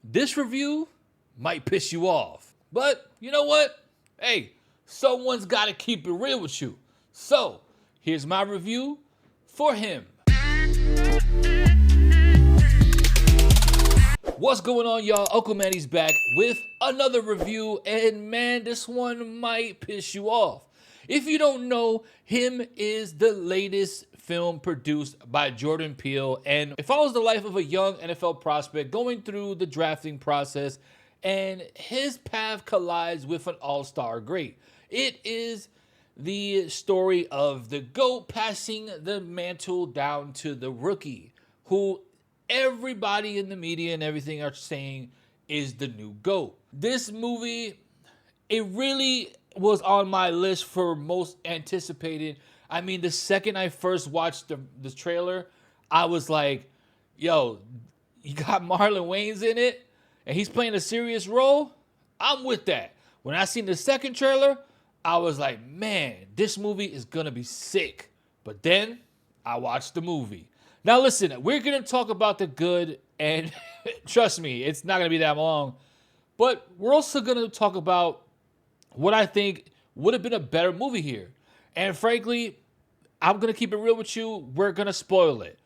this review might piss you off. But you know what? Hey, someone's got to keep it real with you. So, here's my review for him. What's going on, y'all? Uncle Manny's back with another review, and man, this one might piss you off. If you don't know, him is the latest film produced by Jordan Peele, and it follows the life of a young NFL prospect going through the drafting process, and his path collides with an all-star great. It is the story of the GOAT passing the mantle down to the rookie, who everybody in the media and everything are saying is the new GOAT. This movie, it really was on my list for most anticipated. I mean, the second I first watched the trailer, I was like, yo, you got Marlon Wayans in it, and he's playing a serious role? I'm with that. When I seen the second trailer, I was like, man, this movie is going to be sick. But then I watched the movie. Now listen, we're going to talk about the good, and trust me, it's not going to be that long. But we're also going to talk about what I think would have been a better movie here. And frankly, I'm going to keep it real with you. We're going to spoil it.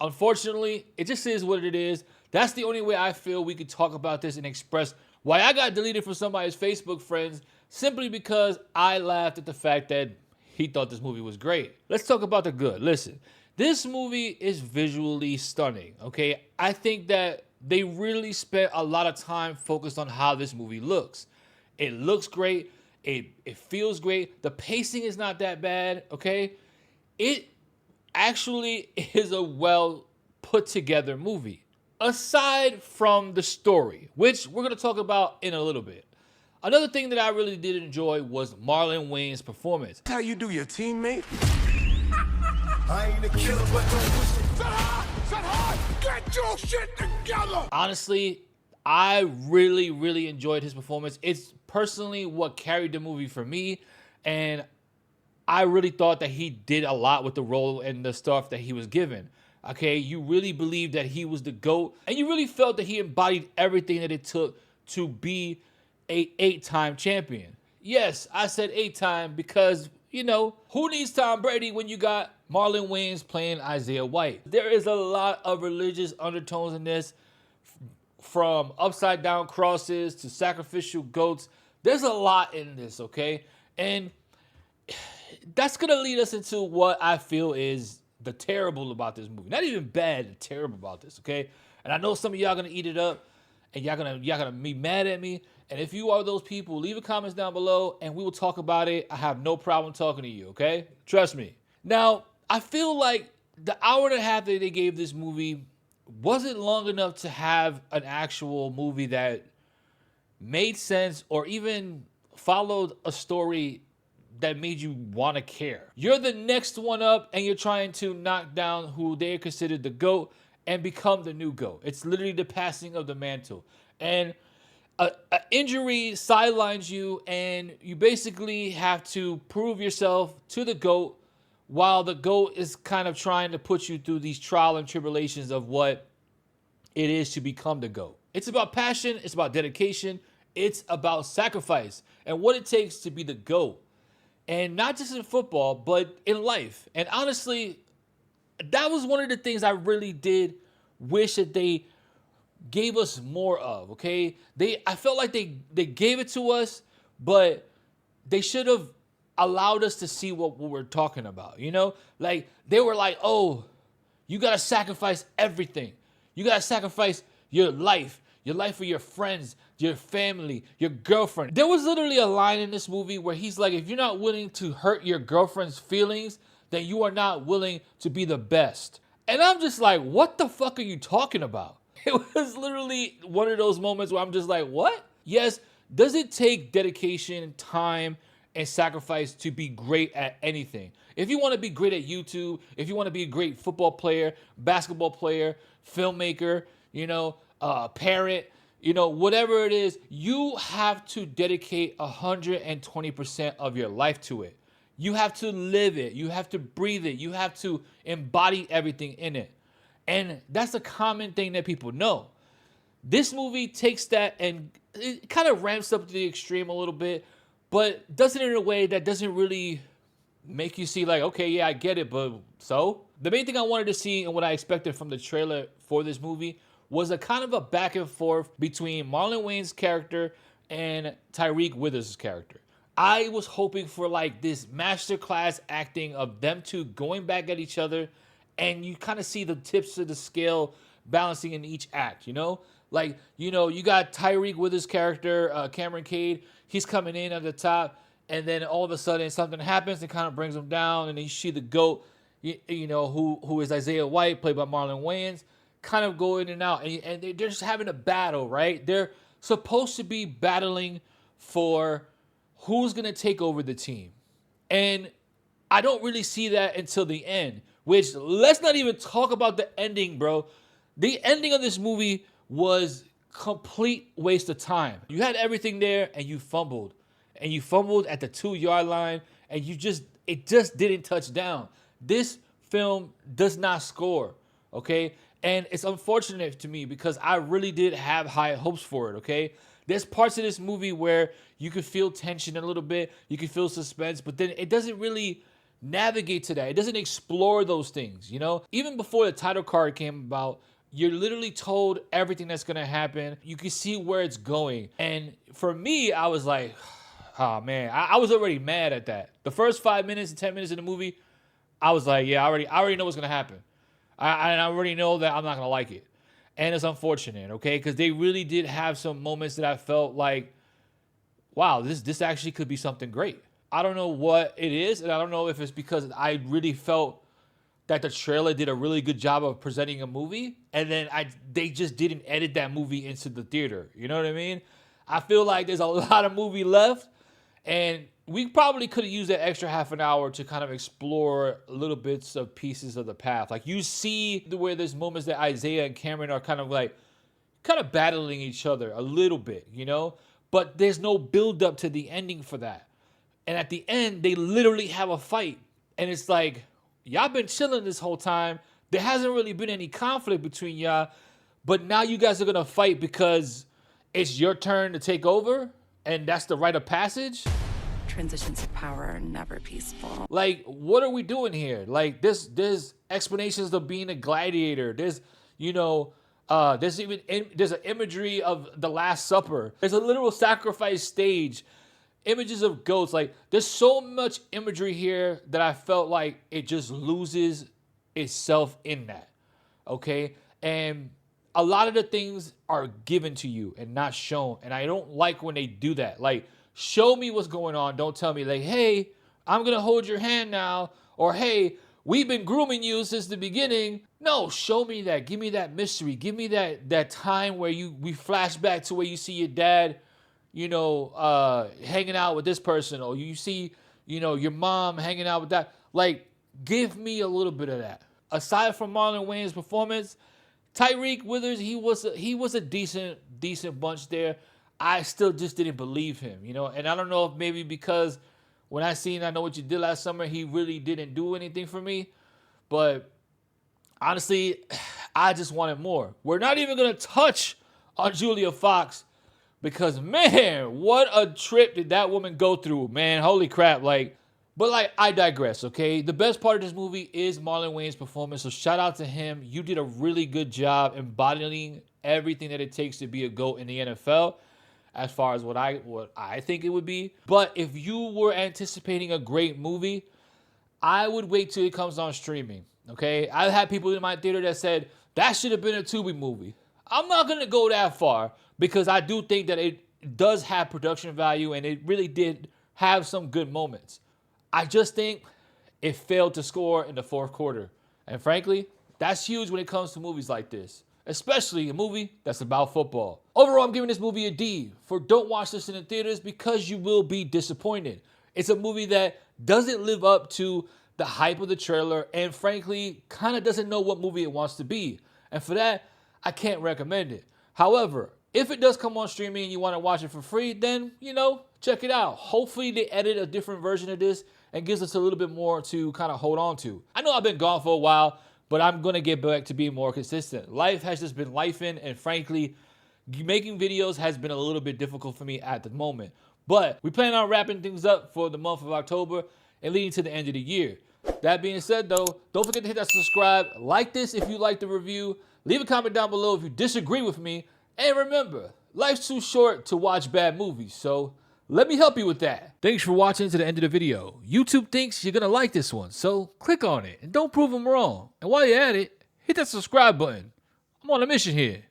Unfortunately, it just is what it is. That's the only way I feel we could talk about this and express why I got deleted from somebody's Facebook friends, simply because I laughed at the fact that he thought this movie was great. Let's talk about the good. Listen. This movie is visually stunning, okay? I think that they really spent a lot of time focused on how this movie looks. It looks great. It feels great. The pacing is not that bad, okay? It actually is a well put together movie. Aside from the story, which we're going to talk about in a little bit. Another thing that I really did enjoy was Marlon Wayans' performance. That's how you do your teammate? I ain't a killer, but don't push it. Set hard! Get your shit together! Honestly, I really enjoyed his performance. It's personally what carried the movie for me, and I really thought that he did a lot with the role and the stuff that he was given. Okay, you really believed that he was the GOAT, and you really felt that he embodied everything that it took to be a 8-time champion. Yes, I said 8-time because, you know, who needs Tom Brady when you got Marlon Wayans playing Isaiah White? There is a lot of religious undertones in this, from upside down crosses to sacrificial goats. There's a lot in this, okay? And that's going to lead us into what I feel is the terrible about this movie. Not even bad, the terrible about this, okay? And I know some of y'all going to eat it up, and y'all gonna be mad at me. And if you are those people, leave a comments down below, and we will talk about it. I have no problem talking to you, okay? Trust me. Now, I feel like the hour and a half that they gave this movie wasn't long enough to have an actual movie that made sense or even followed a story that made you want to care. You're the next one up, and you're trying to knock down who they considered the GOAT and become the new GOAT. It's literally the passing of the mantle. And an injury sidelines you, and you basically have to prove yourself to the GOAT, while the GOAT is kind of trying to put you through these trial and tribulations of what it is to become the GOAT. It's about passion, it's about dedication, it's about sacrifice, and what it takes to be the GOAT. And not just in football, but in life. And honestly, that was one of the things I really did wish that they gave us more of, okay? I felt like they gave it to us, but they should have allowed us to see what we're talking about, you know? Like, they were like, oh, you got to sacrifice everything. You got to sacrifice your life for your friends, your family, your girlfriend. There was literally a line in this movie where he's like, if you're not willing to hurt your girlfriend's feelings, then you are not willing to be the best. And I'm just like, what the fuck are you talking about? It was literally one of those moments where I'm just like, what? Yes, does it take dedication, time, and sacrifice to be great at anything? If you want to be great at YouTube, if you want to be a great football player, basketball player, filmmaker, parent, whatever it is, you have to dedicate 120% of your life to it. You have to live it. You have to breathe it. You have to embody everything in it. And that's a common thing that people know. This movie takes that and it kind of ramps up to the extreme a little bit, but does it in a way that doesn't really make you see like, okay, yeah, I get it, but so? The main thing I wanted to see and what I expected from the trailer for this movie was a kind of a back and forth between Marlon Wayans' character and Tyreek Withers' character. I was hoping for like this masterclass acting of them two going back at each other, and you kind of see the tips of the scale balancing in each act, you know? Like, you know, you got Tyreek with his character, Cameron Cade. He's coming in at the top, and then all of a sudden something happens that kind of brings him down, and then you see the GOAT, you know, who is Isaiah White, played by Marlon Wayans, kind of go in and out. And they're just having a battle, right? They're supposed to be battling for who's going to take over the team. And I don't really see that until the end, which let's not even talk about the ending, bro. The ending of this movie was complete waste of time. You had everything there and you fumbled. And you fumbled at the 2-yard line and it just didn't touch down. This film does not score, okay? And it's unfortunate to me because I really did have high hopes for it, okay? There's parts of this movie where you could feel tension a little bit, you could feel suspense, but then it doesn't really navigate to that. It doesn't explore those things, you know? Even before the title card came about, you're literally told everything that's gonna happen. You can see where it's going. And for me, I was like, oh man, I was already mad at that. The first 5 minutes and 10 minutes of the movie, I was like, yeah, I already know what's gonna happen. I already know that I'm not gonna like it. And it's unfortunate, okay? Because they really did have some moments that I felt like, wow, this actually could be something great. I don't know what it is, and I don't know if it's because I really felt that the trailer did a really good job of presenting a movie, and then they just didn't edit that movie into the theater. You know what I mean? I feel like there's a lot of movie left, and we probably could have used that extra half an hour to kind of explore little bits of pieces of the path. Like you see where there's moments that Isaiah and Cameron are kind of battling each other a little bit, you know? But there's no build up to the ending for that. And at the end, they literally have a fight. And it's like, y'all been chilling this whole time. There hasn't really been any conflict between y'all. But now you guys are going to fight because it's your turn to take over. And that's the rite of passage. Transitions of power are never peaceful. Like, what are we doing here? Like, there's explanations of being a gladiator. There's, you know, there's an imagery of the Last Supper. There's a literal sacrifice stage. Images of goats. Like, there's so much imagery here that I felt like it just loses itself in that. Okay? And a lot of the things are given to you and not shown. And I don't like when they do that. Like, show me what's going on. Don't tell me, like, hey, I'm going to hold your hand now. Or, hey, we've been grooming you since the beginning. No, show me that. Give me that mystery. Give me that time where we flash back to where you see your dad, you know, hanging out with this person. Or you see, you know, your mom hanging out with that. Like, give me a little bit of that. Aside from Marlon Wayans' performance, Tyreek Withers, he was a decent bunch there. I still just didn't believe him, you know. And I don't know if maybe because when I seen I Know What You Did Last Summer, he really didn't do anything for me. But honestly, I just wanted more. We're not even going to touch on Julia Fox because, man, what a trip did that woman go through, man. Holy crap. But I digress, okay? The best part of this movie is Marlon Wayans' performance, so shout out to him. You did a really good job embodying everything that it takes to be a GOAT in the NFL. As far as what I think it would be. But if you were anticipating a great movie, I would wait till it comes on streaming, okay? I've had people in my theater that said, that should have been a Tubi movie. I'm not going to go that far because I do think that it does have production value and it really did have some good moments. I just think it failed to score in the fourth quarter. And frankly, that's huge when it comes to movies like this. Especially a movie that's about football. Overall, I'm giving this movie a D for don't watch this in the theaters because you will be disappointed. It's a movie that doesn't live up to the hype of the trailer and frankly, kind of doesn't know what movie it wants to be. And for that, I can't recommend it. However, if it does come on streaming and you want to watch it for free, then, you know, check it out. Hopefully they edit a different version of this and gives us a little bit more to kind of hold on to. I know I've been gone for a while, but I'm going to get back to being more consistent. Life has just been lifing, and frankly, making videos has been a little bit difficult for me at the moment. But we plan on wrapping things up for the month of October and leading to the end of the year. That being said, though, don't forget to hit that subscribe, like this if you like the review, leave a comment down below if you disagree with me, and remember, life's too short to watch bad movies, so let me help you with that. Thanks for watching to the end of the video. YouTube thinks you're gonna like this one, so click on it and don't prove them wrong. And while you're at it, hit that subscribe button. I'm on a mission here.